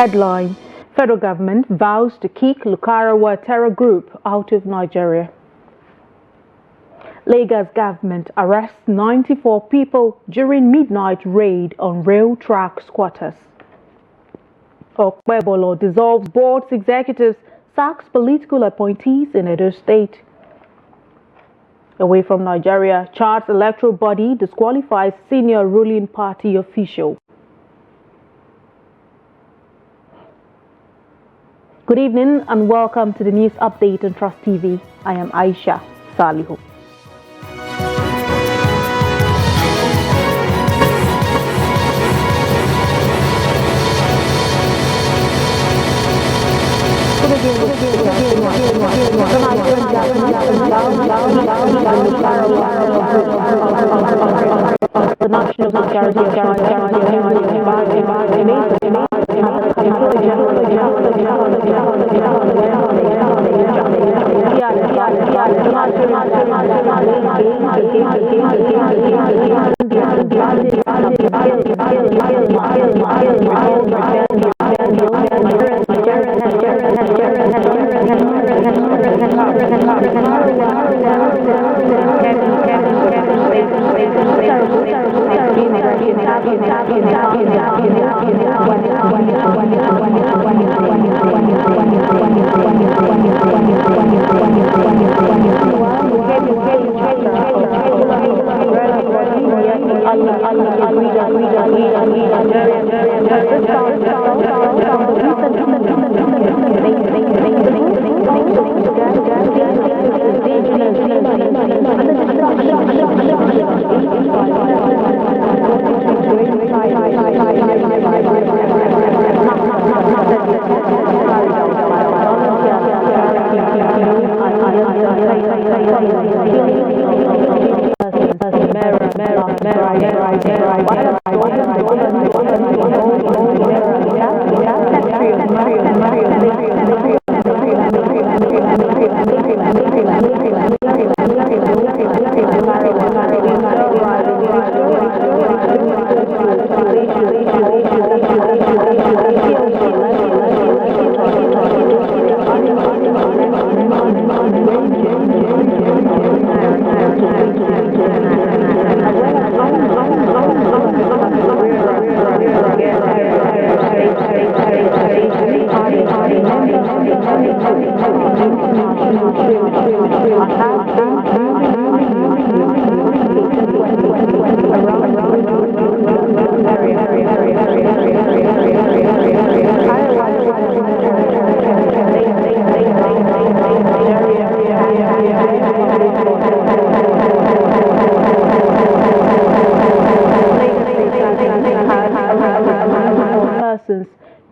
Headline: Federal government vows to kick Lukarawa terror group out of Nigeria. Lagos government arrests 94 people during midnight raid on rail track squatters. Okpebolo dissolves board's executives, sacks political appointees in Edo State. Away from Nigeria, Chad's electoral body disqualifies senior ruling party official. Good evening and welcome to the news update on Trust TV. I am Aisha Salihu. The National Security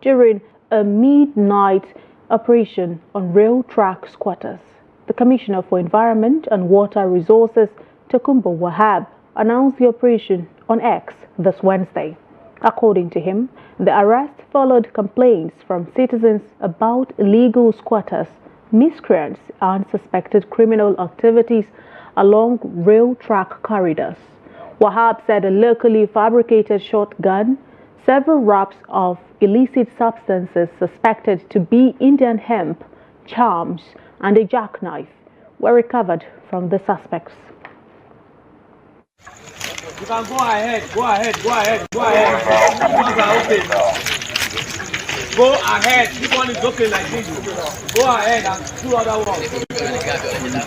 during a midnight operation on rail track squatters. The Commissioner for Environment and Water Resources, Tokunbo Wahab, announced the operation on X this Wednesday. According to him, the arrest followed complaints from citizens about illegal squatters, miscreants, and suspected criminal activities along rail track corridors. Wahab said a locally fabricated shotgun, several wraps of illicit substances suspected to be Indian hemp, charms, and a jackknife were recovered from the suspects. You can go ahead. Go ahead. This one is open like this. Go ahead and do other ones.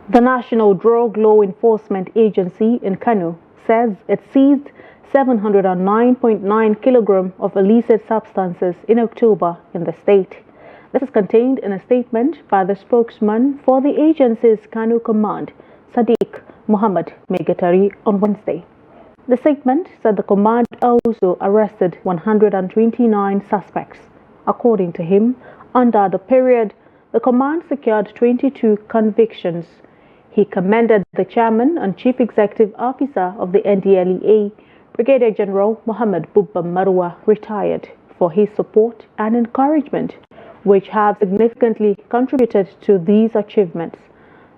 The National Drug Law Enforcement Agency in Kano says it seized 709.9 kilograms of illicit substances in October in the state. This is contained in a statement by the spokesman for the agency's Kano Command, Sadiq Muhammad Megatari, on Wednesday. The statement said the command also arrested 129 suspects. According to him, under the period, the command secured 22 convictions. He commended the chairman and chief executive officer of the NDLEA, Brigadier General Muhammad Bubba Marwa, retired, for his support and encouragement, which have significantly contributed to these achievements.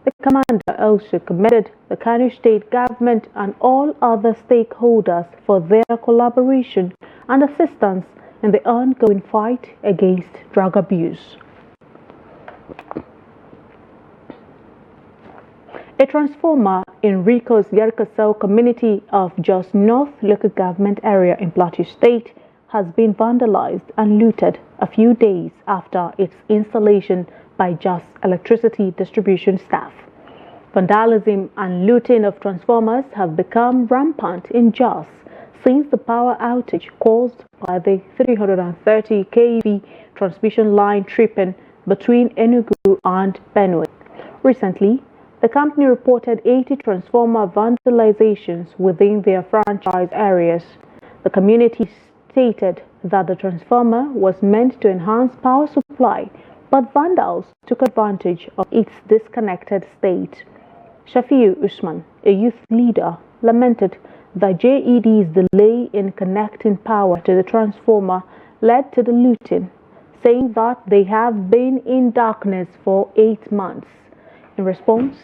The commander also commended the Kano state government and all other stakeholders for their collaboration and assistance in the ongoing fight against drug abuse. A transformer in Rico's Yarkasau community of Jos North local government area in Plateau State has been vandalized and looted a few days after its installation by Jos electricity distribution staff. Vandalism and looting of transformers have become rampant in Jos since the power outage caused by the 330 kV transmission line tripping between Enugu and Benue. Recently, the company reported 80 transformer vandalizations within their franchise areas. The community stated that the transformer was meant to enhance power supply, but vandals took advantage of its disconnected state. Shafiu Usman, a youth leader, lamented that JED's delay in connecting power to the transformer led to the looting, saying that they have been in darkness for 8 months. In response,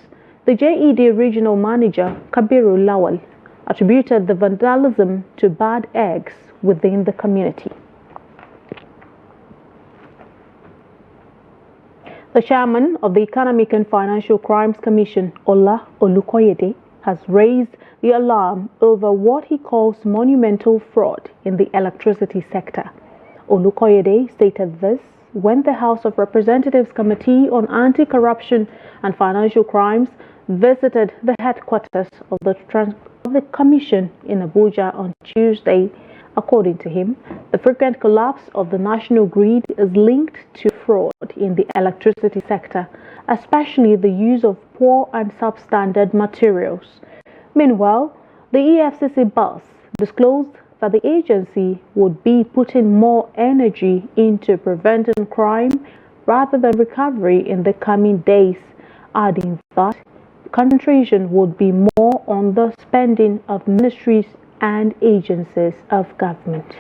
the JED regional manager, Kabiru Lawal, attributed the vandalism to bad eggs within the community. The chairman of the Economic and Financial Crimes Commission, Ola Olukoyede, has raised the alarm over what he calls monumental fraud in the electricity sector. Olukoyede stated this when the House of Representatives Committee on Anti-Corruption and Financial Crimes visited the headquarters of the Commission in Abuja on Tuesday. According to him, the frequent collapse of the national grid is linked to fraud in the electricity sector, especially the use of poor and substandard materials. Meanwhile, the EFCC boss disclosed that the agency would be putting more energy into preventing crime rather than recovery in the coming days, adding that concentration would be more on the spending of ministries and agencies of government.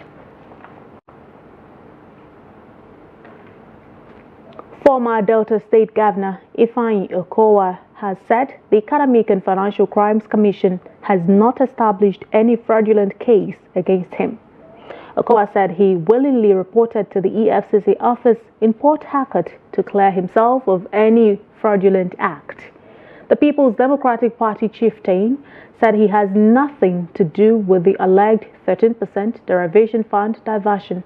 Former Delta State Governor Ifeanyi Okowa has said the Economic and Financial Crimes Commission has not established any fraudulent case against him. Okowa said he willingly reported to the EFCC office in Port Harcourt to clear himself of any fraudulent act. The People's Democratic Party chieftain said he has nothing to do with the alleged 13% derivation fund diversion.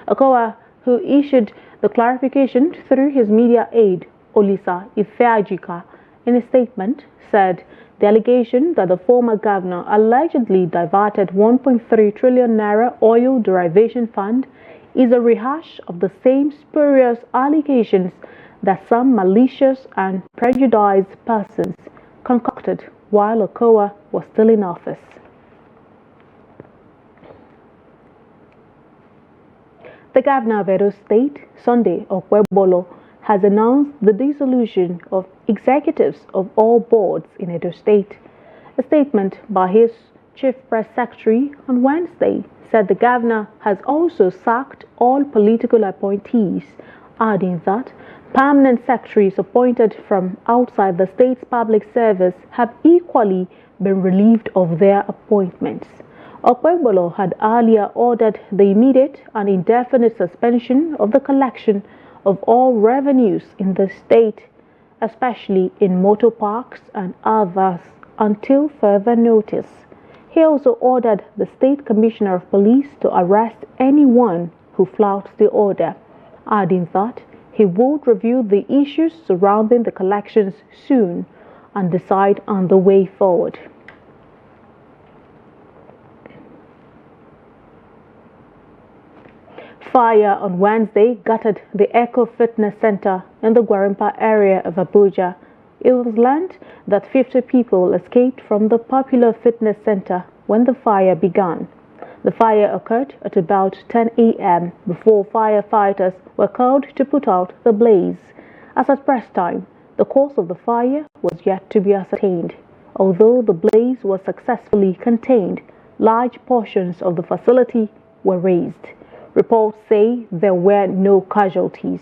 Okowa, who issued the clarification through his media aide, Olisa Ifeajika, in a statement, said the allegation that the former governor allegedly diverted 1.3 trillion naira oil derivation fund is a rehash of the same spurious allegations that some malicious and prejudiced persons concocted while Okowa was still in office. The governor of Edo State, Sunday Okpebholo, has announced the dissolution of executives of all boards in Edo State. A statement by his chief press secretary on Wednesday said the governor has also sacked all political appointees, adding that permanent secretaries appointed from outside the state's public service have equally been relieved of their appointments. Okpebholo had earlier ordered the immediate and indefinite suspension of the collection of all revenues in the state, especially in motor parks and others, until further notice. He also ordered the State Commissioner of Police to arrest anyone who flouts the order, adding that he would review the issues surrounding the collections soon and decide on the way forward. Fire on Wednesday gutted the Eco Fitness Center in the Gwarimpa area of Abuja. It was learned that 50 people escaped from the popular fitness center when the fire began. The fire occurred at about 10 a.m. before firefighters were called to put out the blaze. As at press time, the cause of the fire was yet to be ascertained. Although the blaze was successfully contained, large portions of the facility were razed. Reports say there were no casualties.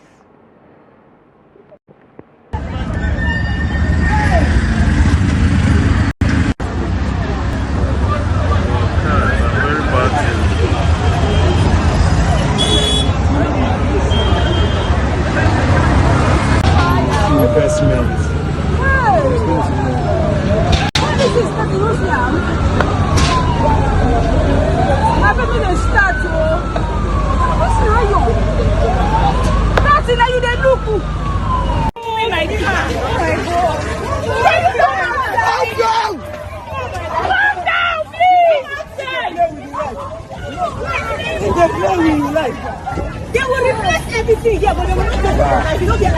They will replace everything here, but they will not get the life. They will get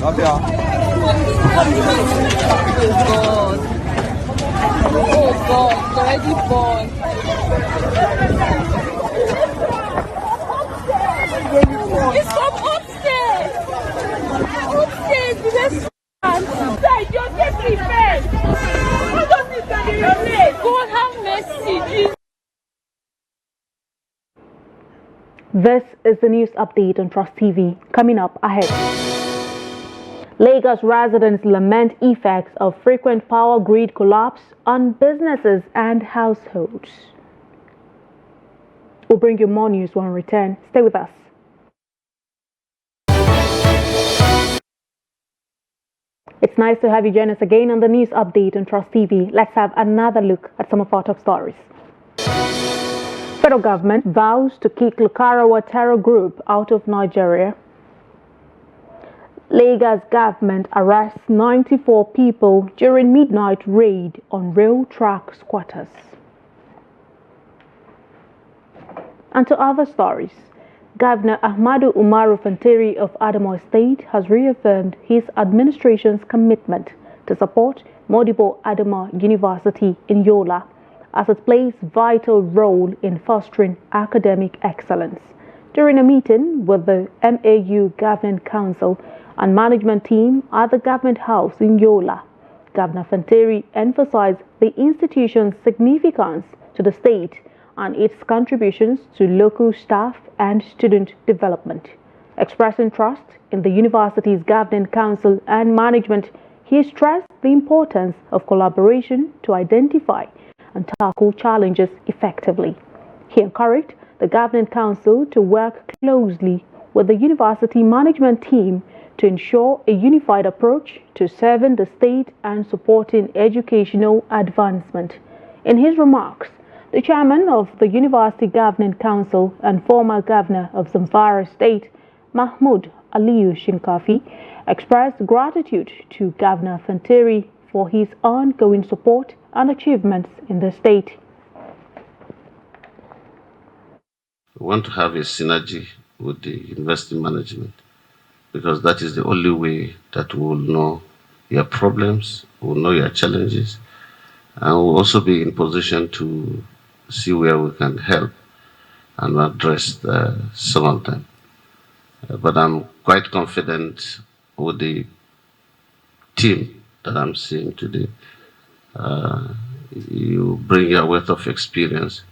Oh God, it's already born. It's from upstairs. Upstairs, the restaurant. Sir, just get me first. What does this guy do? God have mercy, Jesus. This is the news update on Trust TV. Coming up ahead. Lagos residents lament effects of frequent power grid collapse on businesses and households. We'll bring you more news when we return. Stay with us. It's nice to have you join us again on the news update on Trust TV. Let's have another look at some of our top stories. Federal government vows to kick Lukarawa terror group out of Nigeria. Lagos government arrests 94 people during midnight raid on rail track squatters. And to other stories, Governor Ahmadu Umaru Fanteri of Adamawa State has reaffirmed his administration's commitment to support Modibo Adama University in Yola, as it plays a vital role in fostering academic excellence. During a meeting with the MAU Governing Council and management team at the Government House in Yola, Governor Fanteri emphasized the institution's significance to the state and its contributions to local staff and student development. Expressing trust in the university's Governing Council and management, he stressed the importance of collaboration to identify and tackle challenges effectively. He encouraged the Governing Council to work closely with the university management team to ensure a unified approach to serving the state and supporting educational advancement. In his remarks, the chairman of the University Governing Council and former governor of Zamfara State, Mahmoud Aliyu Shinkafi, expressed gratitude to Governor Fanteri for his ongoing support and achievements in the state. We want to have a synergy with the university management because that is the only way that we will know your problems, we will know your challenges, and we'll also be in position to see where we can help and address some of them. But I'm quite confident with the team that I'm seeing today. You bring your wealth of experience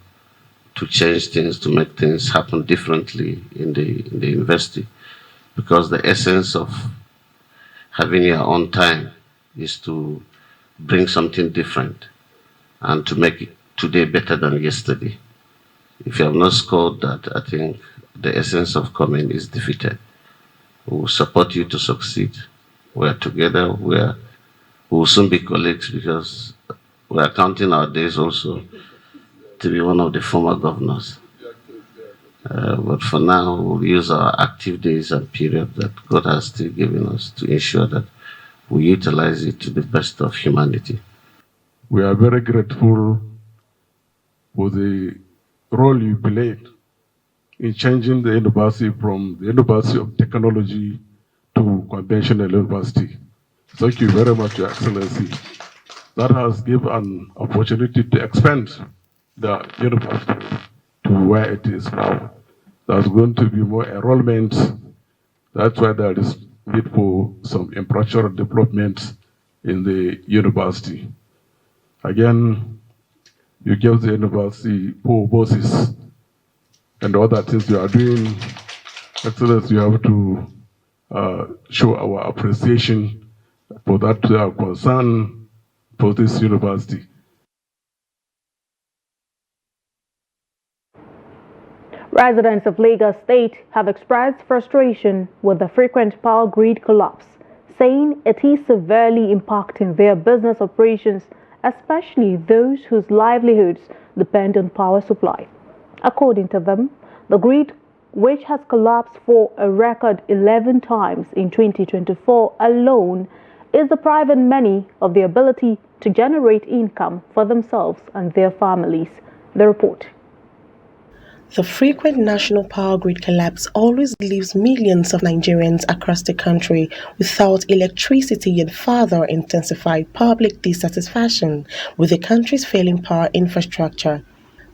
to change things, to make things happen differently in the university, because the essence of having your own time is to bring something different and to make it today better than yesterday. If you have not scored that, I think the essence of coming is defeated. We will support you to succeed. We are together. We will soon be colleagues because we are counting our days also to be one of the former governors. But for now, we'll use our active days and period that God has still given us to ensure that we utilize it to the best of humanity. We are very grateful for the role you played in changing the university from the University of Technology to conventional university. Thank you very much, Your Excellency. That has given an opportunity to expand the university to where it is now. There's going to be more enrollment. That's why there is need for some infrastructural development in the university. Again, you give the university poor bosses and other things you are doing. Excellency, you have to show our appreciation for that concern for this university. Residents of Lagos State have expressed frustration with the frequent power grid collapse, saying it is severely impacting their business operations, especially those whose livelihoods depend on power supply. According to them, the grid, which has collapsed for a record 11 times in 2024 alone, is depriving many of the ability to generate income for themselves and their families. The report. The frequent national power grid collapse always leaves millions of Nigerians across the country without electricity and further intensified public dissatisfaction with the country's failing power infrastructure.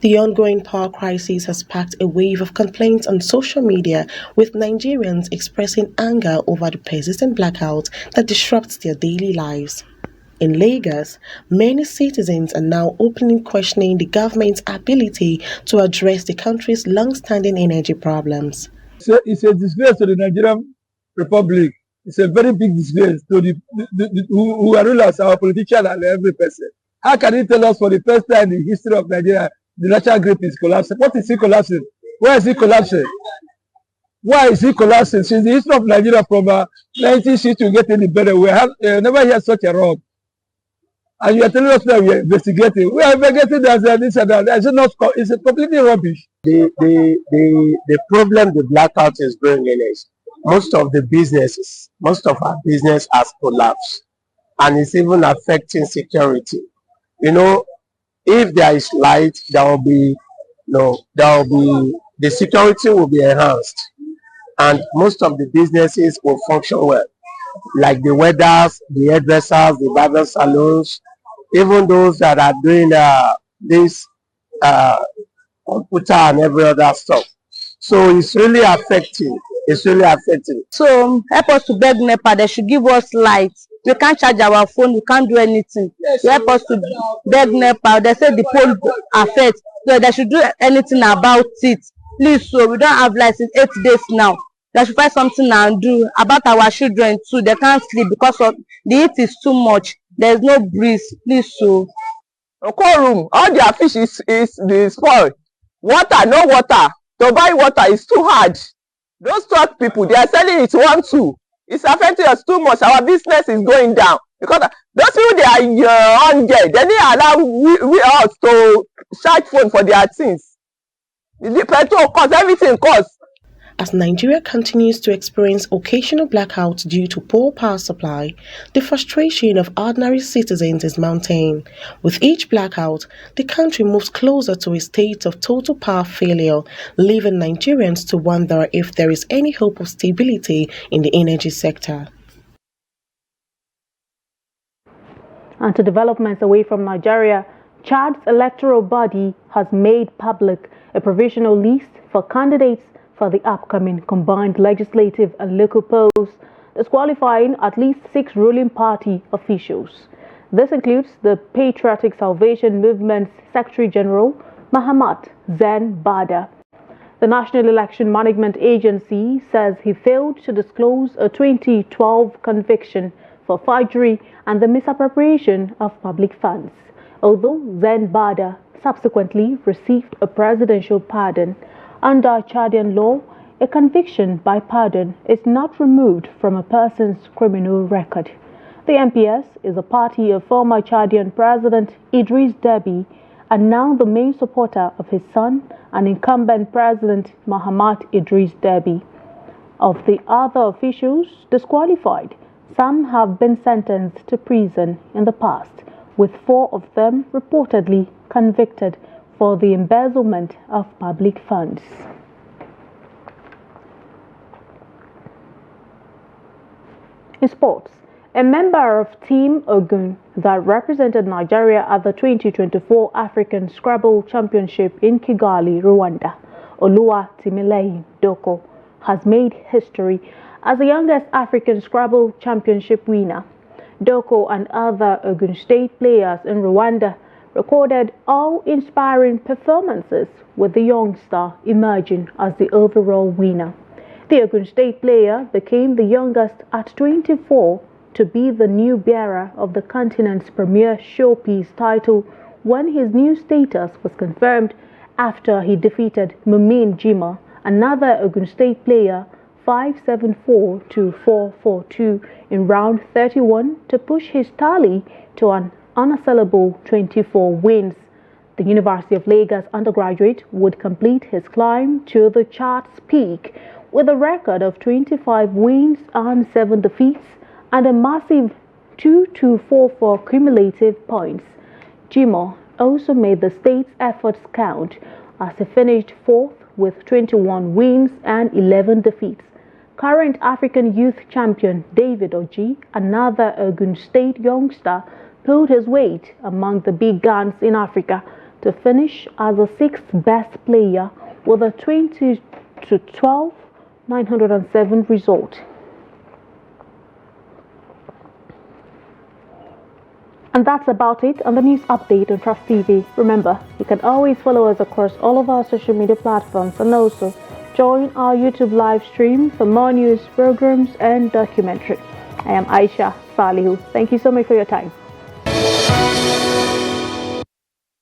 The ongoing power crisis has sparked a wave of complaints on social media, with Nigerians expressing anger over the persistent blackout that disrupts their daily lives. In Lagos, many citizens are now openly questioning the government's ability to address the country's long-standing energy problems. It's a disgrace to the Nigerian Republic. It's a very big disgrace to who are rulers, our politicians, and every person. How can you tell us for the first time in the history of Nigeria the national grid is collapsing? What is it collapsing? Where is it collapsing? Why is it collapsing? Since the history of Nigeria from 1960 to get any better, we have never heard such a wrong. And you are telling us that we are investigating. We are investigating this and that. It's completely rubbish. The problem the blackout is bringing is most of our business has collapsed, and it's even affecting security. You know, if there is light, the security will be enhanced, and most of the businesses will function well, like the welders, the hairdressers, the barber salons, even those that are doing this computer and every other stuff. So it's really affecting. So help us to beg NEPA. They should give us light. We can't charge our phone. We can't do anything. So help us to beg NEPA. They say the pole affects. So they should do anything about it. Please, so we don't have lights in 8 days now. They should find something and do about our children too. They can't sleep because of the heat is too much. There's no breeze. Please, so. Room, all their fish is spoiled. Water, no water. To buy water is too hard. Those truck people, they are selling it 1-2. It's affecting us too much. Our business is going down because those people, they are on there. They didn't allow we us to charge phone for their things. The petrol costs, everything costs. As Nigeria continues to experience occasional blackouts due to poor power supply, the frustration of ordinary citizens is mounting. With each blackout, the country moves closer to a state of total power failure, leaving Nigerians to wonder if there is any hope of stability in the energy sector. And to developments away from Nigeria, Chad's electoral body has made public a provisional list for candidates for the upcoming combined legislative and local polls, disqualifying at least 6 ruling party officials. This includes the Patriotic Salvation Movement's Secretary General, Mahamat Zen Bada. The National Election Management Agency says he failed to disclose a 2012 conviction for forgery and the misappropriation of public funds, although Zen Bada subsequently received a presidential pardon. Under Chadian law, a conviction by pardon is not removed from a person's criminal record. The MPS is a party of former Chadian President Idris Deby and now the main supporter of his son and incumbent President Mahamat Idris Deby. Of the other officials disqualified, some have been sentenced to prison in the past, with 4 of them reportedly convicted for the embezzlement of public funds. In sports, a member of Team Ogun that represented Nigeria at the 2024 African Scrabble Championship in Kigali, Rwanda, Oluwatimileyin Doko, has made history as the youngest African Scrabble Championship winner. Doko and other Ogun State players in Rwanda recorded awe-inspiring performances, with the youngster emerging as the overall winner. The Ogun State player became the youngest at 24 to be the new bearer of the continent's premier showpiece title when his new status was confirmed after he defeated Mumin Jima, another Ogun State player, 5-7-4 to 4-4-2 in round 31 to push his tally to an unassailable 24 wins. The University of Lagos undergraduate would complete his climb to the chart's peak with a record of 25 wins and 7 defeats and a massive 2,244 cumulative points. Jimo also made the state's efforts count as he finished fourth with 21 wins and 11 defeats. Current African youth champion David Oji, another Ogun State youngster, pulled his weight among the big guns in Africa to finish as the sixth best player with a 20-12-907 result. And that's about it on the news update on Trust TV. Remember, you can always follow us across all of our social media platforms and also join our YouTube live stream for more news, programs and documentaries. I am Aisha Salihu. Thank you so much for your time.